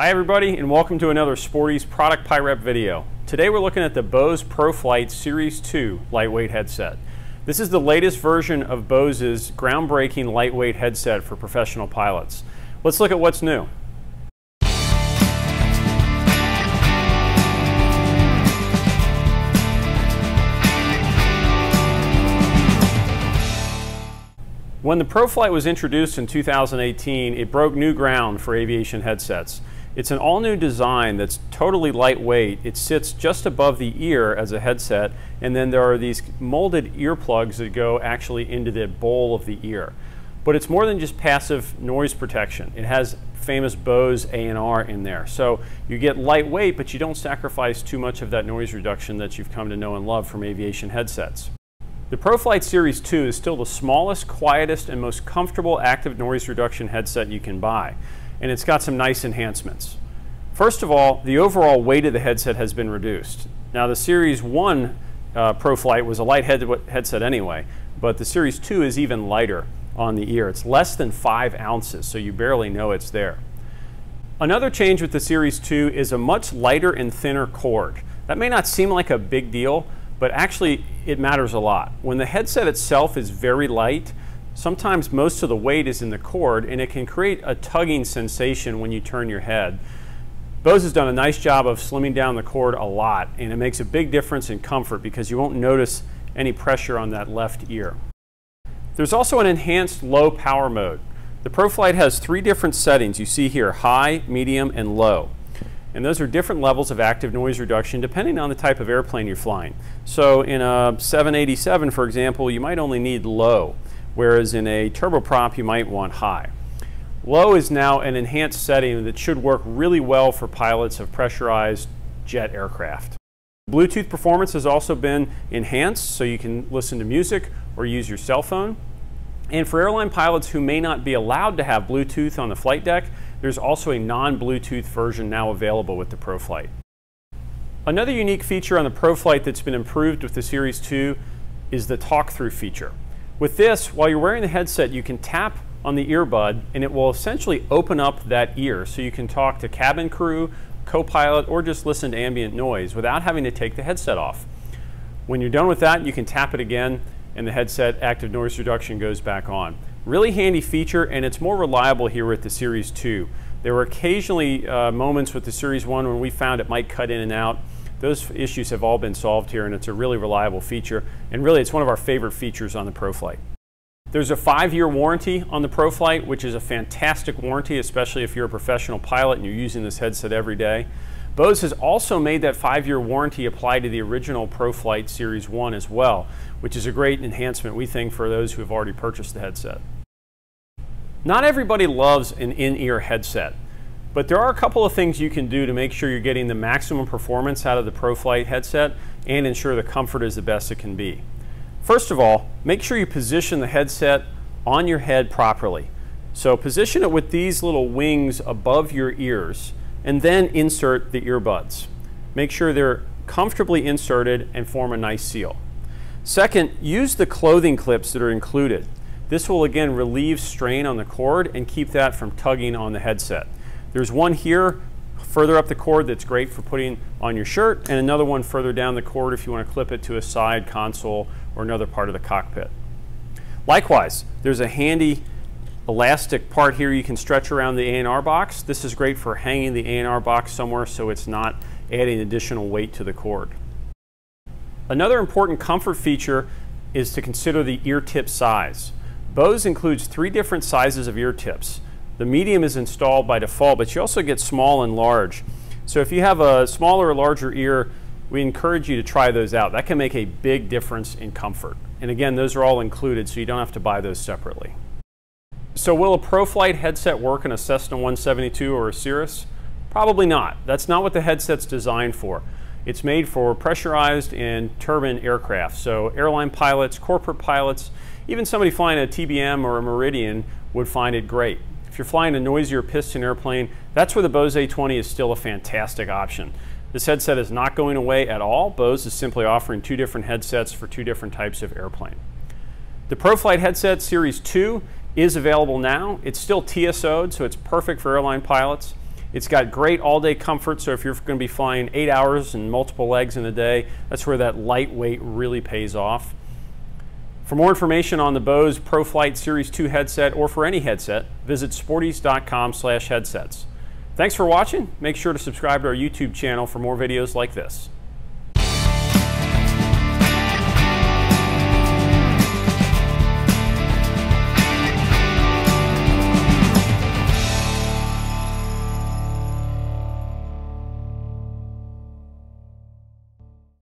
Hi everybody, and welcome to another Sporty's Product Pi Rep video. Today we're looking at the Bose ProFlight Series 2 lightweight headset. This is the latest version of Bose's groundbreaking lightweight headset for professional pilots. Let's look at what's new. When the ProFlight was introduced in 2018, it broke new ground for aviation headsets. It's an all-new design that's totally lightweight. It sits just above the ear as a headset, and then there are these molded earplugs that go actually into the bowl of the ear. But it's more than just passive noise protection. It has famous Bose A&R in there. So you get lightweight, but you don't sacrifice too much of that noise reduction that you've come to know and love from aviation headsets. The ProFlight Series 2 is still the smallest, quietest, and most comfortable active noise reduction headset you can buy, and it's got some nice enhancements. First of all, the overall weight of the headset has been reduced. Now the Series 1 ProFlight was a light headset anyway, but the Series 2 is even lighter on the ear. It's less than 5 ounces, so you barely know it's there. Another change with the Series 2 is a much lighter and thinner cord. That may not seem like a big deal, but actually it matters a lot. When the headset itself is very light, sometimes most of the weight is in the cord, and it can create a tugging sensation when you turn your head. Bose has done a nice job of slimming down the cord a lot, and it makes a big difference in comfort because you won't notice any pressure on that left ear. There's also an enhanced low power mode. The ProFlight has 3 different settings you see here: high, medium, and low. And those are different levels of active noise reduction depending on the type of airplane you're flying. So in a 787, for example, you might only need low, whereas in a turboprop you might want high. Low is now an enhanced setting that should work really well for pilots of pressurized jet aircraft. Bluetooth performance has also been enhanced, so you can listen to music or use your cell phone. And for airline pilots who may not be allowed to have Bluetooth on the flight deck, there's also a non-Bluetooth version now available with the ProFlight. Another unique feature on the ProFlight that's been improved with the Series 2 is the talk-through feature. With this, while you're wearing the headset, you can tap on the earbud and it will essentially open up that ear so you can talk to cabin crew, co-pilot, or just listen to ambient noise without having to take the headset off. When you're done with that, you can tap it again and the headset active noise reduction goes back on. Really handy feature, and it's more reliable here with the Series 2. There were occasionally moments with the Series 1 when we found it might cut in and out. Those issues have all been solved here, and it's a really reliable feature, and really it's one of our favorite features on the ProFlight. There's a 5-year warranty on the ProFlight, which is a fantastic warranty, especially if you're a professional pilot and you're using this headset every day. Bose has also made that 5-year warranty apply to the original ProFlight Series 1 as well, which is a great enhancement, we think, for those who have already purchased the headset. Not everybody loves an in-ear headset, but there are a couple of things you can do to make sure you're getting the maximum performance out of the ProFlight headset and ensure the comfort is the best it can be. First of all, make sure you position the headset on your head properly. So position it with these little wings above your ears and then insert the earbuds. Make sure they're comfortably inserted and form a nice seal. Second, use the clothing clips that are included. This will again relieve strain on the cord and keep that from tugging on the headset. There's one here further up the cord that's great for putting on your shirt, and another one further down the cord if you want to clip it to a side console or another part of the cockpit. Likewise, there's a handy elastic part here you can stretch around the A&R box. This is great for hanging the A&R box somewhere so it's not adding additional weight to the cord. Another important comfort feature is to consider the ear tip size. Bose includes 3 different sizes of ear tips. The medium is installed by default, but you also get small and large. So if you have a smaller or larger ear, we encourage you to try those out. That can make a big difference in comfort. And again, those are all included, so you don't have to buy those separately. So will a ProFlight headset work in a Cessna 172 or a Cirrus? Probably not. That's not what the headset's designed for. It's made for pressurized and turbine aircraft. So airline pilots, corporate pilots, even somebody flying a TBM or a Meridian would find it great. If you're flying a noisier piston airplane, that's where the Bose A20 is still a fantastic option. This headset is not going away at all. Bose is simply offering 2 different headsets for 2 different types of airplane. The ProFlight headset Series 2 is available now. It's still TSO'd, so it's perfect for airline pilots. It's got great all-day comfort, so if you're going to be flying 8 hours and multiple legs in a day, that's where that lightweight really pays off. For more information on the Bose ProFlight Series 2 headset, or for any headset, visit sporties.com/headsets. Thanks for watching. Make sure to subscribe to our YouTube channel for more videos like this.